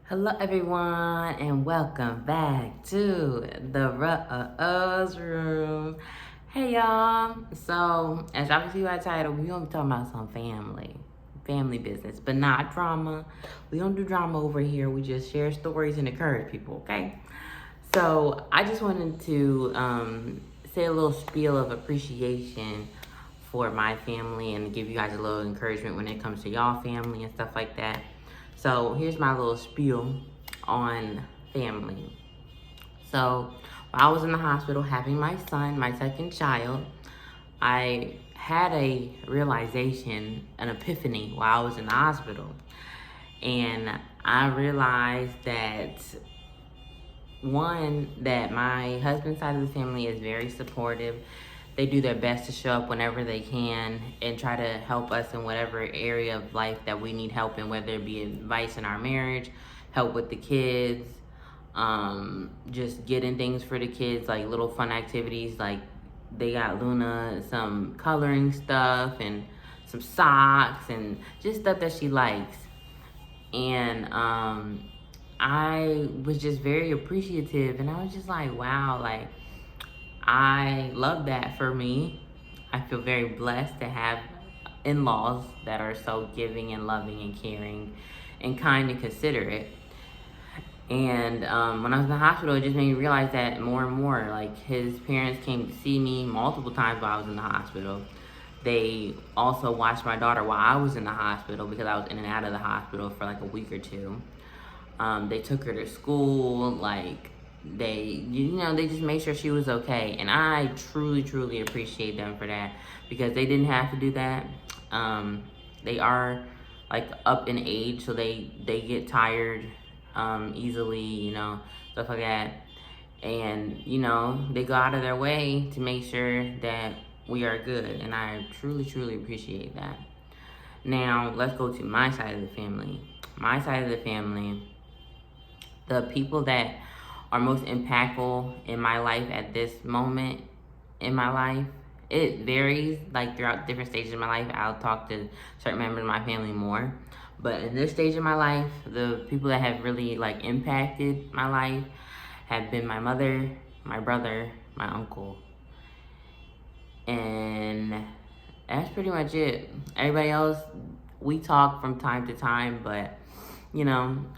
Hello, everyone, and welcome back to the Russ Room. Hey, y'all. So, as y'all can see by the title, we're going to be talking about some family business, but not drama. We don't do drama over here. We just share stories and encourage people, okay? So, I just wanted to say a little spiel of appreciation for my family and give you guys a little encouragement when it comes to y'all family and stuff like that. So here's my little spiel on family. So while I was in the hospital having my son, my second child, I had a realization, an epiphany while I was in the hospital. And I realized that that my husband's side of the family is very supportive. They do their best to show up whenever they can and try to help us in whatever area of life that we need help in, whether it be advice in our marriage, help with the kids, just getting things for the kids, like little fun activities. Like they got Luna some coloring stuff and some socks and just stuff that she likes. And I was just very appreciative, and I was just like, wow, like I love that for me. I feel very blessed to have in-laws that are so giving and loving and caring and kind and considerate. And when I was in the hospital, it just made me realize that more and more. Like his parents came to see me multiple times while I was in the hospital. They also watched my daughter while I was in the hospital because I was in and out of the hospital for like a week or two. They took her to school, like they just made sure she was okay. And I truly appreciate them for that because they didn't have to do that. They are like up in age, so they get tired easily, stuff like that. And, they go out of their way to make sure that we are good. And I truly appreciate that. Now, let's go to my side of the family. My side of the family, the people that are most impactful in my life at this moment in my life, it varies like throughout different stages of my life. I'll talk to certain members of my family more, but in this stage of my life, the people that have really like impacted my life have been my mother, my brother, my uncle, and that's pretty much it. Everybody else, we talk from time to time, but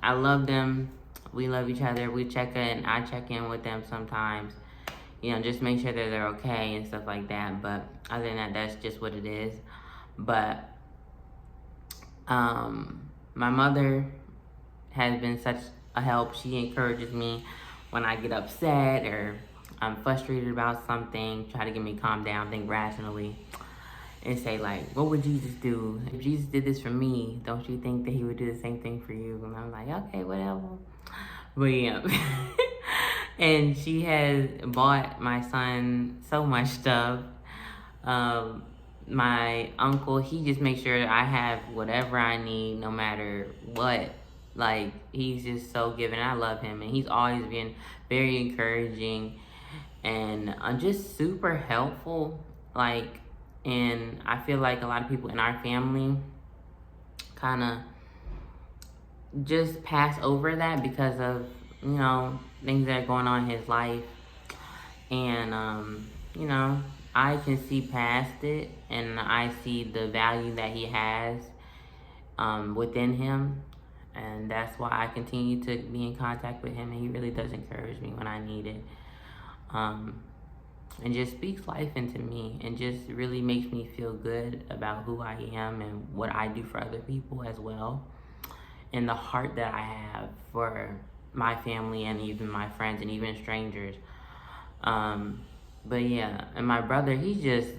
I love them. We love each other. We check in. I check in with them sometimes. Just make sure that they're okay and stuff like that. But other than that, that's just what it is. But my mother has been such a help. She encourages me when I get upset or I'm frustrated about something, try to get me calm down, think rationally, and say like, what would Jesus do? If Jesus did this for me, don't you think that he would do the same thing for you? And I'm like, okay, whatever. But yeah. And she has bought my son so much stuff. My uncle, he just makes sure I have whatever I need no matter what. Like, he's just so giving. I love him, and he's always been very encouraging and just super helpful. Like, and I feel like a lot of people in our family kind of just pass over that because of, things that are going on in his life. And, I can see past it, and I see the value that he has within him. And that's why I continue to be in contact with him, and he really does encourage me when I need it. And just speaks life into me and just really makes me feel good about who I am and what I do for other people as well. And the heart that I have for my family and even my friends and even strangers. But yeah, and my brother, he just,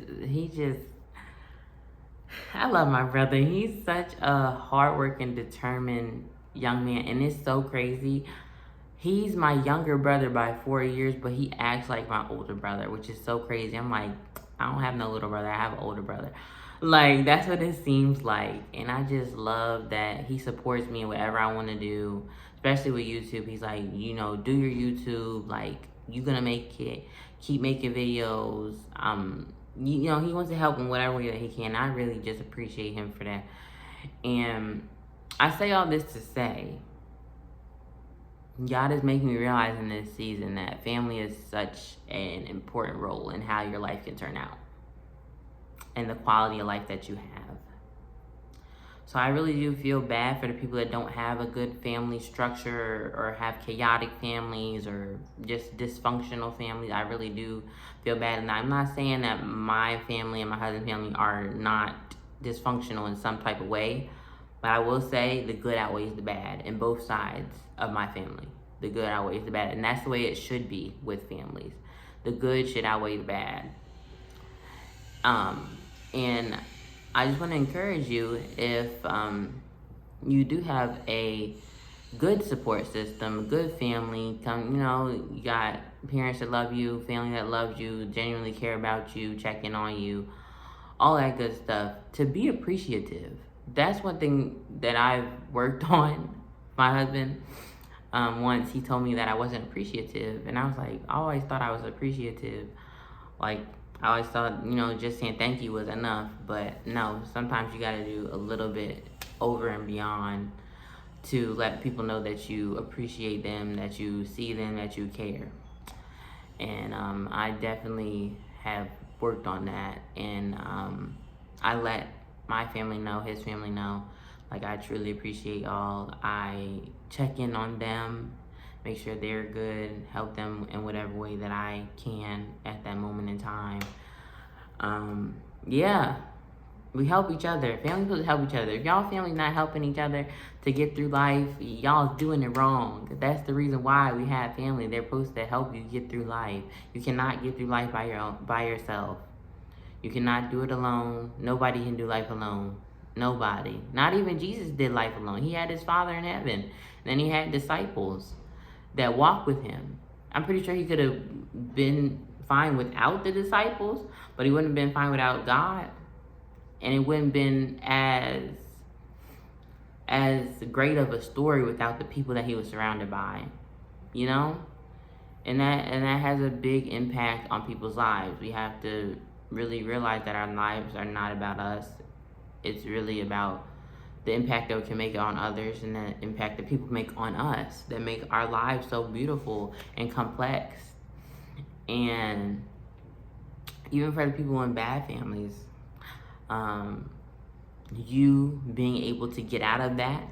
I love my brother. He's such a hardworking, determined young man, and it's so crazy. He's my younger brother by 4 years, but he acts like my older brother, which is so crazy. I'm like, I don't have no little brother. I have an older brother. Like, that's what it seems like. And I just love that he supports me in whatever I want to do, especially with YouTube. He's like, do your YouTube. Like, you're going to make it. Keep making videos. He wants to help in whatever way that he can. I really just appreciate him for that. And I say all this to say God is making me realize in this season that family is such an important role in how your life can turn out and the quality of life that you have. So I really do feel bad for the people that don't have a good family structure or have chaotic families or just dysfunctional families. I really do feel bad. And I'm not saying that my family and my husband's family are not dysfunctional in some type of way, but I will say the good outweighs the bad in both sides of my family. The good outweighs the bad. And that's the way it should be with families. The good should outweigh the bad. And I just want to encourage you, if you do have a good support system, a good family, you got parents that love you, family that loves you, genuinely care about you, check in on you, all that good stuff, to be appreciative. That's one thing that I've worked on. My husband, once he told me that I wasn't appreciative, and I was like, I always thought I was appreciative. Like, I always thought, just saying thank you was enough. But no, sometimes you gotta do a little bit over and beyond to let people know that you appreciate them, that you see them, that you care. And I definitely have worked on that. And I let my family know, his family know, like, I truly appreciate y'all. I check in on them, make sure they're good, help them in whatever way that I can at that moment in time. Yeah, we help each other. Families supposed to help each other. If y'all family's not helping each other to get through life, y'all's doing it wrong. That's the reason why we have family. They're supposed to help you get through life. You cannot get through life by yourself. You cannot do it alone. Nobody can do life alone. Nobody. Not even Jesus did life alone. He had his Father in heaven. And then he had disciples that walked with him. I'm pretty sure he could have been fine without the disciples, but he wouldn't have been fine without God. And it wouldn't have been as great of a story without the people that he was surrounded by. And that has a big impact on people's lives. We have to really realize that our lives are not about us. It's really about the impact that we can make on others and the impact that people make on us that make our lives so beautiful and complex. And even for the people in bad families, you being able to get out of that,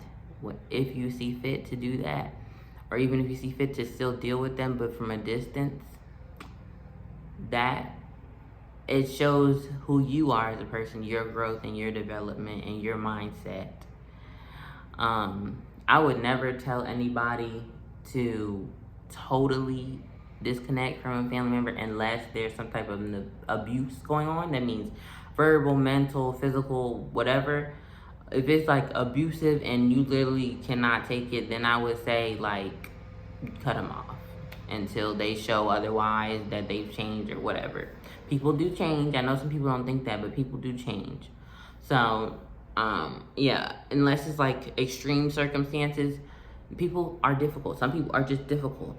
if you see fit to do that, or even if you see fit to still deal with them but from a distance, that it shows who you are as a person, your growth and your development and your mindset. I would never tell anybody to totally disconnect from a family member unless there's some type of abuse going on. That means verbal, mental, physical, whatever. If it's like abusive and you literally cannot take it, then I would say, like, cut them off until they show otherwise, that they've changed or whatever. People do change. I know some people don't think that, but people do change. So, yeah, unless it's like extreme circumstances, people are difficult. Some people are just difficult.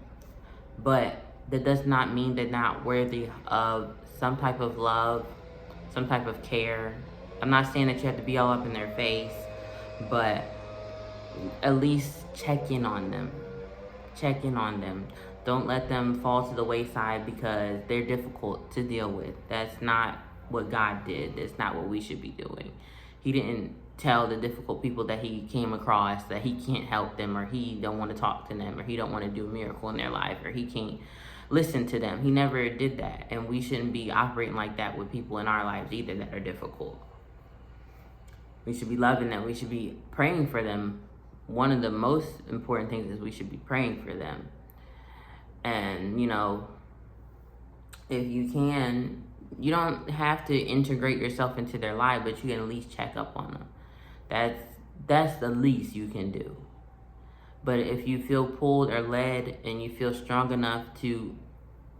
But that does not mean they're not worthy of some type of love, some type of care. I'm not saying that you have to be all up in their face, but at least check in on them. Check in on them. Don't let them fall to the wayside because they're difficult to deal with. That's not what God did. That's not what we should be doing. He didn't tell the difficult people that he came across that he can't help them, or he don't want to talk to them, or he don't want to do a miracle in their life, or he can't listen to them. He never did that. And we shouldn't be operating like that with people in our lives either that are difficult. We should be loving them. We should be praying for them. One of the most important things is we should be praying for them. And, if you can, you don't have to integrate yourself into their life, but you can at least check up on them. That's the least you can do. But if you feel pulled or led and you feel strong enough to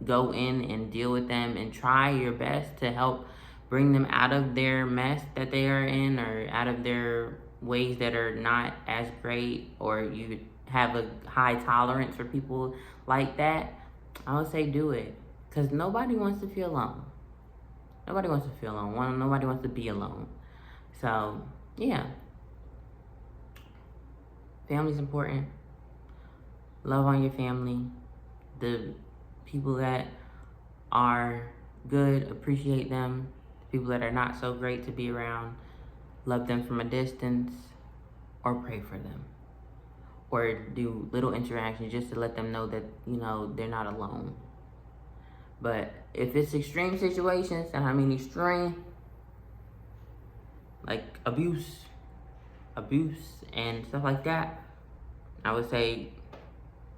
go in and deal with them and try your best to help bring them out of their mess that they are in, or out of their ways that are not as great, or you have a high tolerance for people like that, I would say do it. Because nobody wants to feel alone. Nobody wants to feel alone. Nobody wants to be alone. So, yeah. Family's important. Love on your family. The people that are good, appreciate them. The people that are not so great to be around, love them from a distance, or pray for them. Or do little interactions just to let them know that, you know, they're not alone. But if it's extreme situations, and I mean extreme, like abuse and stuff like that, I would say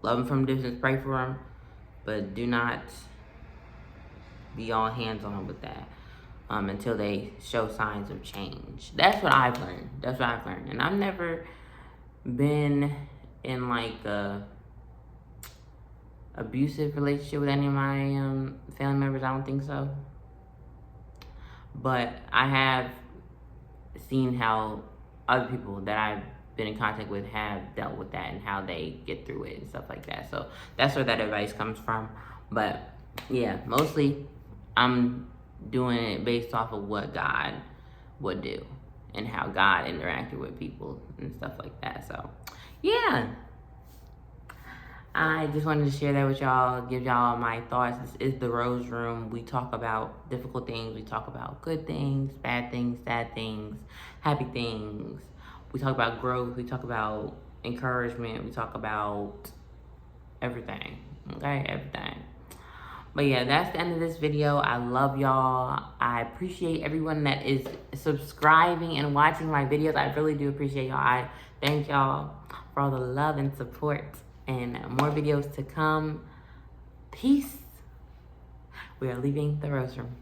love them from a distance, pray for them, but do not be all hands-on with that until they show signs of change. That's what I've learned. And I've never been in like a abusive relationship with any of my family members. I don't think so. But I have seen how other people that I've been in contact with have dealt with that and how they get through it and stuff like that. So that's where that advice comes from. But yeah, mostly I'm doing it based off of what God would do and how God interacted with people and stuff like that. So yeah, I just wanted to share that with y'all, give y'all my thoughts. This is the Rose Room. We talk about difficult things. We talk about good things, bad things, sad things, happy things. We talk about growth. We talk about encouragement. We talk about everything, okay? Everything. But yeah, that's the end of this video. I love y'all. I appreciate everyone that is subscribing and watching my videos. I really do appreciate y'all. I thank y'all for all the love and support, and more videos to come. Peace. We are leaving the Rose Room.